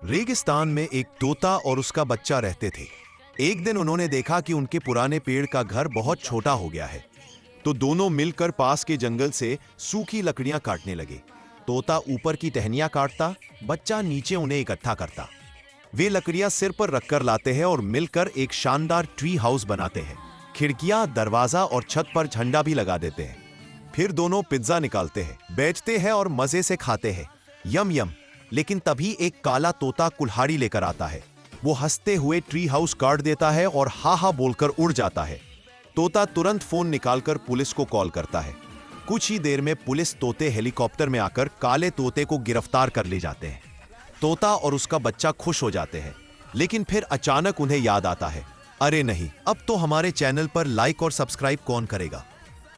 रेगिस्तान में एक तोता और उसका बच्चा रहते थे। एक दिन उन्होंने देखा कि उनके पुराने पेड़ का घर बहुत छोटा हो गया है, तो दोनों मिलकर पास के जंगल से सूखी लकड़ियां काटने लगे। तोता ऊपर की टहनियां काटता, बच्चा नीचे उन्हें इकट्ठा करता। वे लकड़ियां सिर पर रखकर लाते हैं और मिलकर एक शानदार ट्री हाउस बनाते हैं। खिड़कियां, दरवाजा और छत पर झंडा भी लगा देते हैं। फिर दोनों पिज्जा निकालते हैं, बेचते हैं और मजे से खाते हैं। यम यम। लेकिन तभी एक काला तोता कुल्हाड़ी लेकर आता है। वो हंसते हुए ट्री हाउस काट देता है और हा हा बोलकर उड़ जाता है। तोता तुरंत फोन निकालकर पुलिस को कॉल करता है। कुछ ही देर में पुलिस तोते हेलीकॉप्टर में आकर काले तोते को गिरफ्तार कर ले जाते हैं। तोता और उसका बच्चा खुश हो जाते हैं, लेकिन फिर अचानक उन्हें याद आता है, अरे नहीं, अब तो हमारे चैनल पर लाइक और सब्सक्राइब कौन करेगा।